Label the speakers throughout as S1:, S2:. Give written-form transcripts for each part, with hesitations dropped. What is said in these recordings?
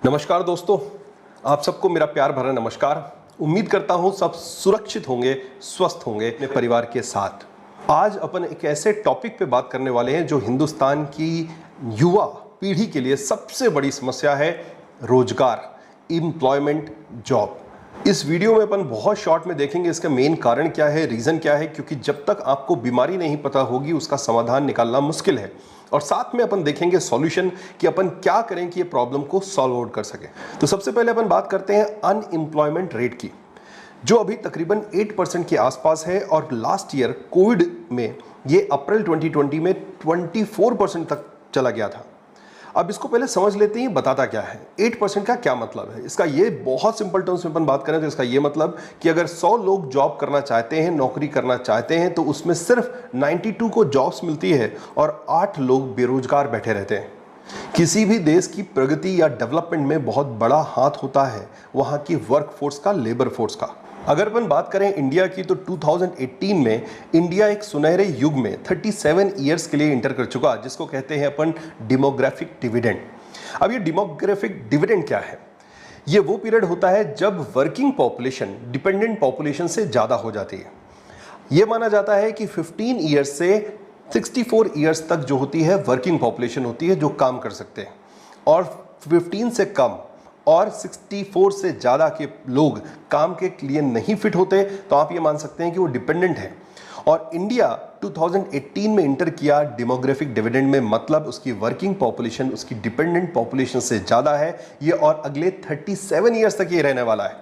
S1: नमस्कार दोस्तों, आप सबको मेरा प्यार भरा नमस्कार। उम्मीद करता हूं सब सुरक्षित होंगे, स्वस्थ होंगे अपने परिवार के साथ। आज अपन एक ऐसे टॉपिक पे बात करने वाले हैं जो हिंदुस्तान की युवा पीढ़ी के लिए सबसे बड़ी समस्या है, रोजगार, एम्प्लॉयमेंट, जॉब। इस वीडियो में अपन बहुत शॉर्ट में देखेंगे इसका मेन कारण क्या है, रीज़न क्या है, क्योंकि जब तक आपको बीमारी नहीं पता होगी उसका समाधान निकालना मुश्किल है। और साथ में अपन देखेंगे सॉल्यूशन कि अपन क्या करें कि ये प्रॉब्लम को सॉल्व आउट कर सकें। तो सबसे पहले अपन बात करते हैं अनएम्प्लॉयमेंट रेट की, जो अभी तकरीबन 8% के आसपास है और लास्ट ईयर कोविड में ये अप्रैल 2020 में 24% तक चला गया था। अब इसको पहले समझ लेते हैं बताता क्या है। 8% का क्या मतलब है इसका, ये बहुत सिंपल टर्म्स में अपन बात करें तो इसका ये मतलब कि अगर 100 लोग जॉब करना चाहते हैं, नौकरी करना चाहते हैं, तो उसमें सिर्फ 92 को जॉब्स मिलती है और 8 लोग बेरोजगार बैठे रहते हैं। किसी भी देश की प्रगति या डेवलपमेंट में बहुत बड़ा हाथ होता है वहाँ की वर्कफोर्स का, लेबर फोर्स का। अगर अपन बात करें इंडिया की तो 2018 में इंडिया एक सुनहरे युग में 37 ईयर्स के लिए इंटर कर चुका, जिसको कहते हैं अपन डेमोग्राफिक डिविडेंड। अब ये डेमोग्राफिक डिविडेंड क्या है? ये वो पीरियड होता है जब वर्किंग पॉपुलेशन डिपेंडेंट पॉपुलेशन से ज़्यादा हो जाती है। ये माना जाता है कि 15 ईयर्स से 64 ईयर्स तक जो होती है वर्किंग पॉपुलेशन होती है जो काम कर सकते हैं, और 15 से कम और 64 से ज़्यादा के लोग काम के लिए नहीं फिट होते, तो आप ये मान सकते हैं कि वो डिपेंडेंट है। और इंडिया 2018 में इंटर किया डेमोग्राफिक डिविडेंड में, मतलब उसकी वर्किंग पॉपुलेशन उसकी डिपेंडेंट पॉपुलेशन से ज़्यादा है ये, और अगले 37 ईयर्स तक ये रहने वाला है,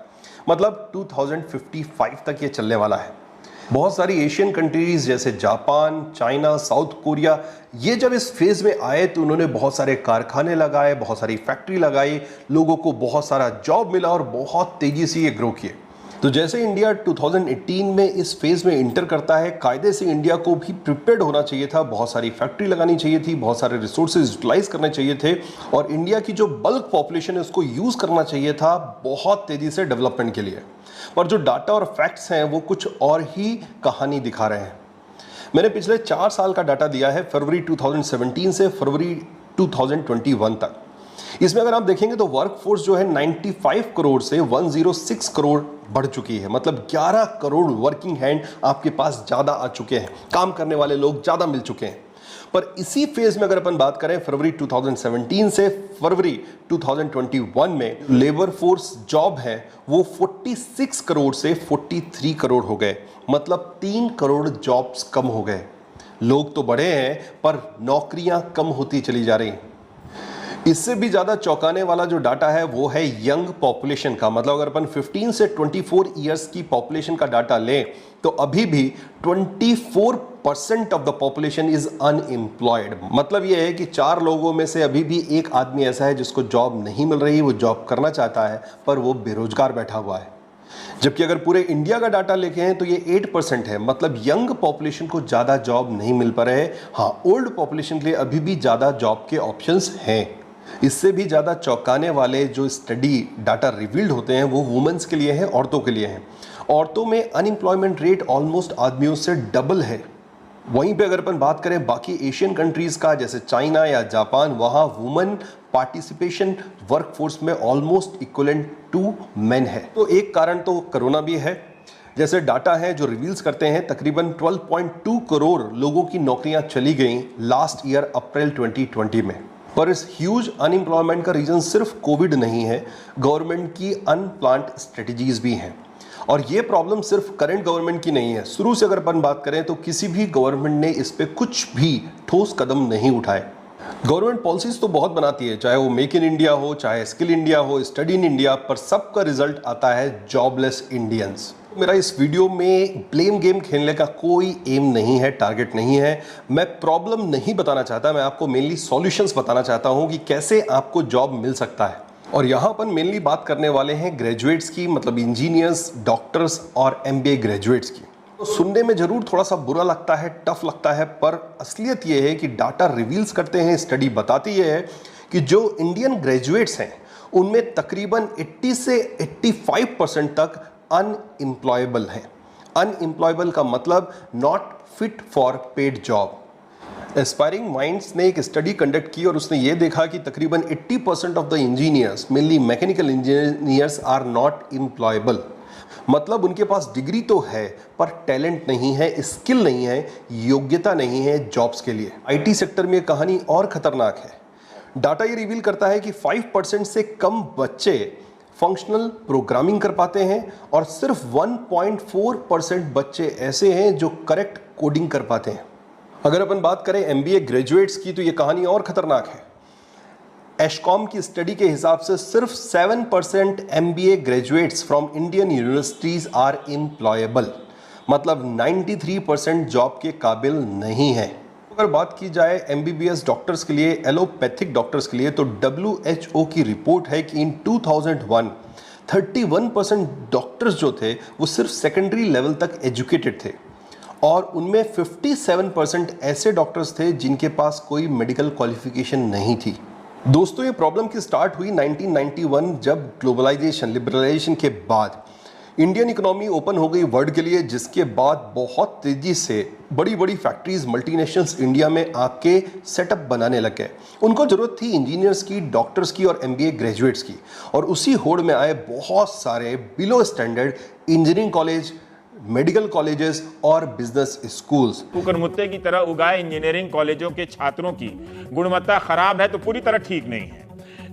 S1: मतलब 2055 तक ये चलने वाला है। बहुत सारी एशियन कंट्रीज जैसे जापान, चाइना, साउथ कोरिया, ये जब इस फेज में आए तो उन्होंने बहुत सारे कारखाने लगाए, बहुत सारी फैक्ट्री लगाई, लोगों को बहुत सारा जॉब मिला और बहुत तेजी से ये ग्रो किए। तो जैसे इंडिया 2018 में इस फेज में इंटर करता है, कायदे से इंडिया को भी प्रिपेयर्ड होना चाहिए था, बहुत सारी फैक्ट्री लगानी चाहिए थी, बहुत सारे रिसोर्सेज यूटिलाइज करने चाहिए थे, और इंडिया की जो बल्क पॉपुलेशन है उसको यूज करना चाहिए था बहुत तेजी से डेवलपमेंट के लिए। पर जो डाटा और फैक्ट्स हैं वो कुछ और ही कहानी दिखा रहे हैं। मैंने पिछले 4 साल का डाटा दिया है, फरवरी 2017 से फरवरी 2021 तक। इसमें अगर आप देखेंगे तो वर्कफोर्स जो है 95 करोड़ से 106 करोड़ बढ़ चुकी है, मतलब 11 करोड़ वर्किंग हैंड आपके पास ज़्यादा आ चुके हैं, काम करने वाले लोग ज़्यादा मिल चुके हैं। पर इसी फेज में अगर अपन बात करें फरवरी 2017 से फरवरी 2021 में, लेबर फोर्स जॉब है वो 46 करोड़ से 43 करोड़ हो गए, मतलब 3 करोड़ जॉब्स कम हो गए। लोग तो बढ़े हैं पर नौकरियां कम होती चली जा रही। इससे भी ज़्यादा चौंकाने वाला जो डाटा है वो है यंग पॉपुलेशन का, मतलब अगर अपन 15 से 24 ईयर्स की पॉपुलेशन का डाटा लें तो अभी भी 24% of the population is unemployed. मतलब ये है कि 4 लोगों में से अभी भी एक आदमी ऐसा है जिसको जॉब नहीं मिल रही, वो जॉब करना चाहता है पर वो बेरोजगार बैठा हुआ है। जबकि अगर पूरे इंडिया का डाटा लेके हैं तो ये 8% है, मतलब यंग पॉपुलेशन को ज़्यादा जॉब नहीं मिल पा रहे। हाँ, ओल्ड पॉपुलेशन के लिए अभी भी ज़्यादा जॉब के ऑप्शंस हैं। इससे भी ज़्यादा चौंकाने वाले जो स्टडी डाटा रिवील्ड होते हैं वो वुमेन्स के लिए हैं, औरतों के लिए हैं। औरतों में अनएम्प्लॉयमेंट रेट ऑलमोस्ट आदमियों से डबल है। वहीं पे अगर अपन बात करें बाकी एशियन कंट्रीज़ का, जैसे चाइना या जापान, वहाँ वुमेन पार्टिसिपेशन वर्कफोर्स में ऑलमोस्ट इक्वलेंट टू मेन है। तो एक कारण तो कोरोना भी है। जैसे डाटा है जो रिवील्स करते हैं तकरीबन 12.2 करोड़ लोगों की नौकरियां चली गईं लास्ट ईयर अप्रैल 2020 में। पर इस ह्यूज अनएम्प्लॉयमेंट का रीज़न सिर्फ कोविड नहीं है, गवर्नमेंट की अनप्लान्ड स्ट्रेटजीज भी हैं। और ये प्रॉब्लम सिर्फ करंट गवर्नमेंट की नहीं है। शुरू से अगर अपन बात करें तो किसी भी गवर्नमेंट ने इस पे कुछ भी ठोस कदम नहीं उठाए। गवर्नमेंट पॉलिसीज तो बहुत बनाती है, चाहे वो मेक इन इंडिया हो, चाहे स्किल इंडिया हो, स्टडी इन इंडिया, पर सबका रिजल्ट आता है जॉबलेस इंडियंस। मेरा इस वीडियो में ब्लेम गेम खेलने का कोई एम नहीं है, टारगेट नहीं है। मैं प्रॉब्लम नहीं बताना चाहता, मैं आपको मेनली सॉल्यूशंस बताना चाहता हूं कि कैसे आपको जॉब मिल सकता है। और यहाँ अपन मेनली बात करने वाले हैं ग्रेजुएट्स की, मतलब इंजीनियर्स, डॉक्टर्स और MBA ग्रेजुएट्स की। तो सुनने में जरूर थोड़ा सा बुरा लगता है, टफ लगता है, पर असलियत ये है कि डाटा रिवील्स करते हैं, स्टडी बताती है कि जो इंडियन ग्रेजुएट्स हैं उनमें तकरीबन 80 से 85% तक अनएम्प्लॉयबल हैं। अनएम्प्लॉयबल का मतलब not fit for paid job. Aspiring minds ने एक स्टडी कंडक्ट की और उसने ये देखा कि तकरीबन 80% of the engineers, mainly mechanical engineers, are not employable. मतलब उनके पास डिग्री तो है पर टैलेंट नहीं है, स्किल नहीं है, योग्यता नहीं है जॉब्स के लिए। आईटी सेक्टर में कहानी और खतरनाक है। डाटा ये रिवील करता है कि 5% से कम बच्चे फंक्शनल प्रोग्रामिंग कर पाते हैं और सिर्फ 1.4% बच्चे ऐसे हैं जो करेक्ट कोडिंग कर पाते हैं। अगर अपन बात करें एमबीए ग्रेजुएट्स की तो ये कहानी और खतरनाक है। एशकॉम की स्टडी के हिसाब से सिर्फ 7% MBA graduates from Indian universities are employable. मतलब 93% जॉब के काबिल नहीं है। अगर बात की जाए एमबीबीएस डॉक्टर्स के लिए, एलोपैथिक डॉक्टर्स के लिए, तो WHO की रिपोर्ट है कि इन 2001 31% डॉक्टर्स जो थे वो सिर्फ सेकेंडरी लेवल तक एजुकेटेड थे और उनमें 57% ऐसे डॉक्टर्स थे जिनके पास कोई मेडिकल क्वालिफिकेशन नहीं थी। दोस्तों, ये प्रॉब्लम की स्टार्ट हुई 1991 जब ग्लोबलाइजेशन, लिबरलाइजेशन के बाद इंडियन इकोनॉमी ओपन हो गई वर्ल्ड के लिए, जिसके बाद बहुत तेजी से बड़ी बड़ी फैक्ट्रीज, मल्टीनेशनल्स इंडिया में आके सेटअप बनाने लग गए। उनको जरूरत थी इंजीनियर्स की, डॉक्टर्स की और एमबीए ग्रेजुएट्स की, और उसी होड़ में आए बहुत सारे below standard engineering college, medical colleges और बिजनेस स्कूल्स।
S2: कुकर मुत्ते की तरह उगाए इंजीनियरिंग कॉलेजों के छात्रों की गुणवत्ता खराब है तो पूरी तरह ठीक नहीं है।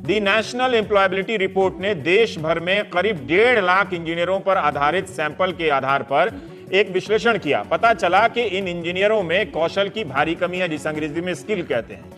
S2: दी नेशनल एम्प्लॉयबिलिटी रिपोर्ट ने देश भर में करीब 1.5 लाख इंजीनियरों पर आधारित सैंपल के आधार पर एक विश्लेषण किया। पता चला कि इन इंजीनियरों में कौशल की भारी कमी है, जिसे अंग्रेजी में स्किल कहते हैं।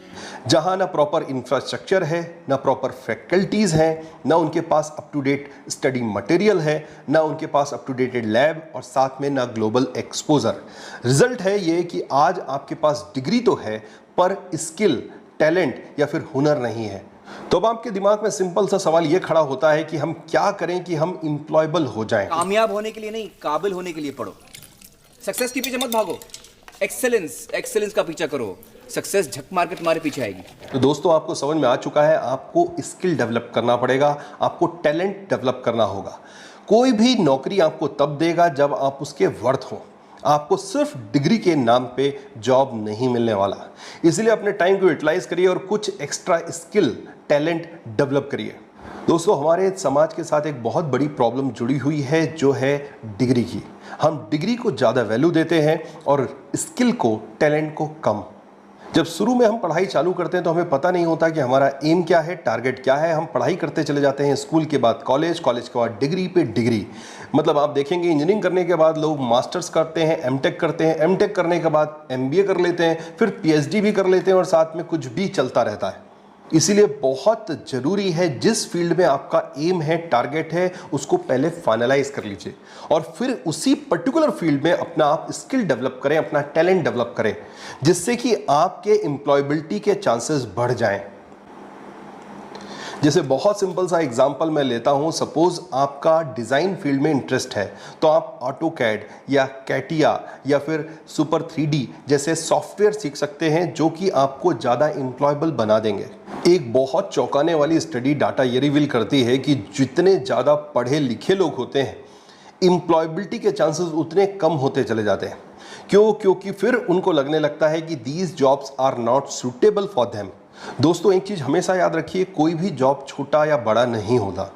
S1: जहां ना प्रॉपर इंफ्रास्ट्रक्चर है, ना प्रॉपर फैकल्टीज हैं, ना उनके पास up to date study material है, ना उनके पास अप टू डेटेड लैब और साथ में ना ग्लोबल एक्सपोजर। रिजल्ट है ये कि आज आपके पास डिग्री तो है पर स्किल, टैलेंट या फिर हुनर नहीं है। तो अब आपके दिमाग में सिंपल सा सवाल ये खड़ा होता है कि हम क्या करें कि हम एम्प्लॉयबल हो जाएं।
S3: कामयाब होने के लिए नहीं, काबिल होने के लिए पढ़ो। सक्सेस के पीछे मत भागो, एक्सेलेंस का पीछा करो। सक्सेस झक मार के तुम्हारे पीछे आएगी।
S1: तो दोस्तों, आपको समझ में आ चुका है, आपको स्किल डेवलप करना पड़ेगा, आपको टैलेंट डेवलप करना होगा। कोई भी नौकरी आपको तब देगा जब आप उसके वर्थ हो। आपको सिर्फ डिग्री के नाम पे जॉब नहीं मिलने वाला। इसलिए अपने टाइम को यूटिलाइज करिए और कुछ एक्स्ट्रा स्किल, टैलेंट डेवलप करिए। दोस्तों, हमारे समाज के साथ एक बहुत बड़ी प्रॉब्लम जुड़ी हुई है जो है डिग्री की। हम डिग्री को ज़्यादा वैल्यू देते हैं और स्किल को, टैलेंट को कम। जब शुरू में हम पढ़ाई चालू करते हैं तो हमें पता नहीं होता कि हमारा एम क्या है, टारगेट क्या है। हम पढ़ाई करते चले जाते हैं, स्कूल के बाद कॉलेज, कॉलेज के बाद डिग्री पे डिग्री। मतलब आप देखेंगे इंजीनियरिंग करने के बाद लोग मास्टर्स करते हैं, एमटेक करते हैं, एमटेक करने के बाद एमबीए कर लेते हैं, फिर पीएचडी भी कर लेते हैं और साथ में कुछ भी चलता रहता है। इसीलिए बहुत जरूरी है, जिस फील्ड में आपका एम है, टारगेट है, उसको पहले फाइनलाइज कर लीजिए और फिर उसी पर्टिकुलर फील्ड में अपना आप स्किल डेवलप करें, अपना टैलेंट डेवलप करें, जिससे कि आपके एम्प्लॉयबिलिटी के चांसेस बढ़ जाएं। जैसे बहुत सिंपल सा एग्जांपल मैं लेता हूं, सपोज आपका डिज़ाइन फील्ड में इंटरेस्ट है तो आप ऑटोकैड या कैटिया या फिर सुपर 3D जैसे सॉफ्टवेयर सीख सकते हैं जो कि आपको ज़्यादा एम्प्लॉयबल बना देंगे। एक बहुत चौंकाने वाली स्टडी डाटा ये रिवील करती है कि जितने ज़्यादा पढ़े लिखे लोग होते हैं, एम्प्लॉयबिलिटी के चांसेस उतने कम होते चले जाते हैं। क्यों? क्योंकि फिर उनको लगने लगता है कि these jobs are not suitable for them. दोस्तों, एक चीज़ हमेशा याद रखिए, कोई भी जॉब छोटा या बड़ा नहीं होता।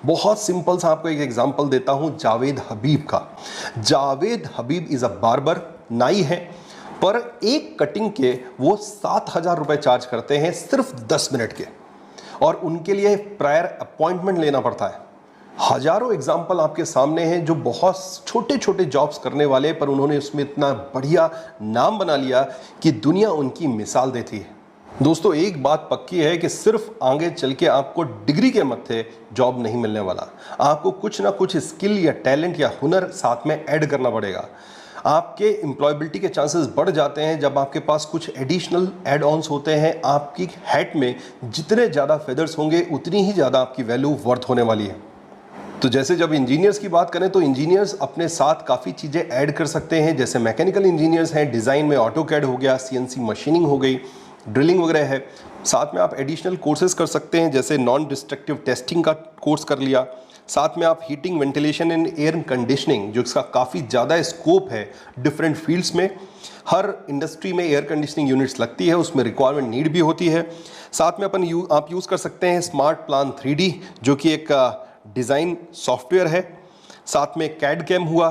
S1: बहुत सिंपल सा आपको एक एग्जांपल देता हूं जावेद हबीब का। जावेद हबीब इज़ अ बार्बर, नाई है, पर एक कटिंग के वो 7,000 रुपये चार्ज करते हैं सिर्फ 10 मिनट के, और उनके लिए प्रायर अपॉइंटमेंट लेना पड़ता है। हजारों एग्जाम्पल आपके सामने हैं जो बहुत छोटे छोटे जॉब्स करने वाले, पर उन्होंने उसमें इतना बढ़िया नाम बना लिया कि दुनिया उनकी मिसाल देती है। दोस्तों, एक बात पक्की है कि सिर्फ आगे चल के आपको डिग्री के मत्थे जॉब नहीं मिलने वाला। आपको कुछ ना कुछ स्किल या टैलेंट या हुनर साथ में ऐड करना पड़ेगा। आपके एम्प्लॉयबिलिटी के चांसेस बढ़ जाते हैं जब आपके पास कुछ एडिशनल एड ऑन्स होते हैं। आपकी हैट में जितने ज़्यादा फेदर्स होंगे उतनी ही ज़्यादा आपकी वैल्यू वर्थ होने वाली है। तो जैसे जब इंजीनियर्स की बात करें तो इंजीनियर्स अपने साथ काफ़ी चीज़ें ऐड कर सकते हैं। जैसे मैकेनिकल इंजीनियर्स हैं, डिज़ाइन में ऑटोकैड हो गया, CNC मशीनिंग हो गई, ड्रिलिंग वगैरह है। साथ में आप एडिशनल कोर्सेज कर सकते हैं, जैसे नॉन डिस्ट्रक्टिव टेस्टिंग का कोर्स कर लिया। साथ में आप heating, ventilation and air conditioning, जो इसका काफ़ी ज़्यादा स्कोप है डिफरेंट फील्ड्स में। हर इंडस्ट्री में एयर कंडीशनिंग यूनिट्स लगती है, उसमें रिक्वायरमेंट नीड भी होती है। साथ में आप यूज़ कर सकते हैं स्मार्ट प्लान 3D, जो कि एक डिज़ाइन सॉफ्टवेयर है। साथ में कैड कैम हुआ।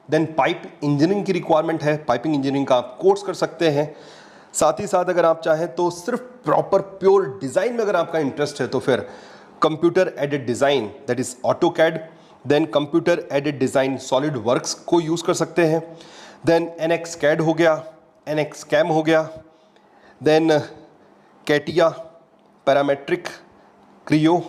S1: देन पाइप इंजीनियरिंग की रिक्वायरमेंट है, पाइपिंग इंजीनियरिंग का आप कोर्स कर सकते हैं। साथ ही साथ अगर आप चाहें तो सिर्फ प्रॉपर प्योर डिज़ाइन में अगर आपका इंटरेस्ट है तो फिर computer aided design, that is AutoCAD, then computer aided design solid works को यूज़ कर सकते हैं। देन NX CAD हो गया, NX CAM हो गया, देन कैटिया, पैरामेट्रिक, क्रियो।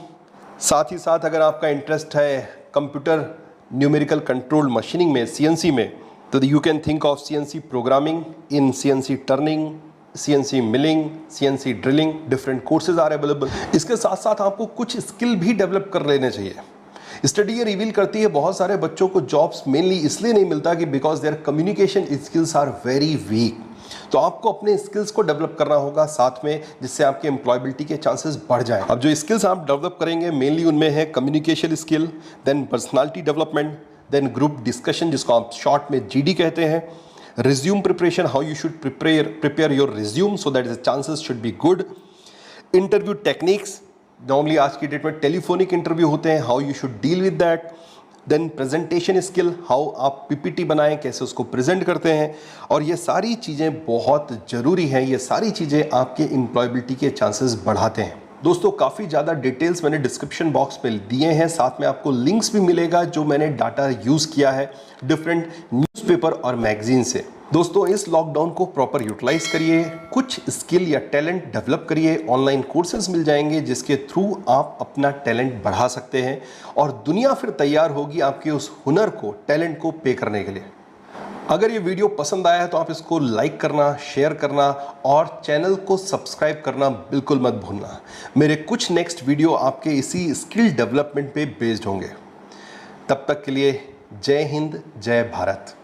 S1: साथ ही साथ अगर आपका इंटरेस्ट है कंप्यूटर न्यूमेरिकल कंट्रोल मशीनिंग में, CNC में, तो you can think of CNC programming in CNC turning, CNC milling, CNC drilling. Different courses are available. इसके साथ साथ आपको कुछ स्किल भी डेवलप कर लेने चाहिए। स्टडी ये रिवील करती है बहुत सारे बच्चों को जॉब्स मेनली इसलिए नहीं मिलता कि because their communication skills are very weak. तो आपको अपने स्किल्स को डेवलप करना होगा साथ में, जिससे आपके एम्प्लॉयबिलिटी के चांसेस बढ़ जाएं। अब जो स्किल्स आप डेवलप करेंगे मेनली उनमें है communication skill, then personality development, then group discussion जिसको आप शॉर्ट में GD कहते हैं, resume preparation, how you should prepare your resume so that the chances should be good, interview techniques, normally आज की डेट में टेलीफोनिक इंटरव्यू होते हैं, how you should deal with that, then presentation skill, how आप PPT बनाएं, कैसे उसको present करते हैं। और ये सारी चीज़ें बहुत ज़रूरी हैं, ये सारी चीज़ें आपके एम्प्लॉयबिलिटी के चांसेस बढ़ाते हैं। दोस्तों काफ़ी ज़्यादा डिटेल्स मैंने डिस्क्रिप्शन बॉक्स में दिए हैं, साथ में आपको लिंक्स भी मिलेगा जो मैंने डाटा यूज़ किया है डिफरेंट न्यूज़पेपर और मैगजीन से। दोस्तों इस लॉकडाउन को प्रॉपर यूटिलाइज करिए, कुछ स्किल या टैलेंट डेवलप करिए। ऑनलाइन कोर्सेज मिल जाएंगे जिसके थ्रू आप अपना टैलेंट बढ़ा सकते हैं और दुनिया फिर तैयार होगी आपके उस हुनर को, टैलेंट को पे करने के लिए। अगर ये वीडियो पसंद आया है तो आप इसको लाइक करना, शेयर करना और चैनल को सब्सक्राइब करना बिल्कुल मत भूलना। मेरे कुछ नेक्स्ट वीडियो आपके इसी स्किल डेवलपमेंट पे बेस्ड होंगे। तब तक के लिए जय हिंद, जय भारत।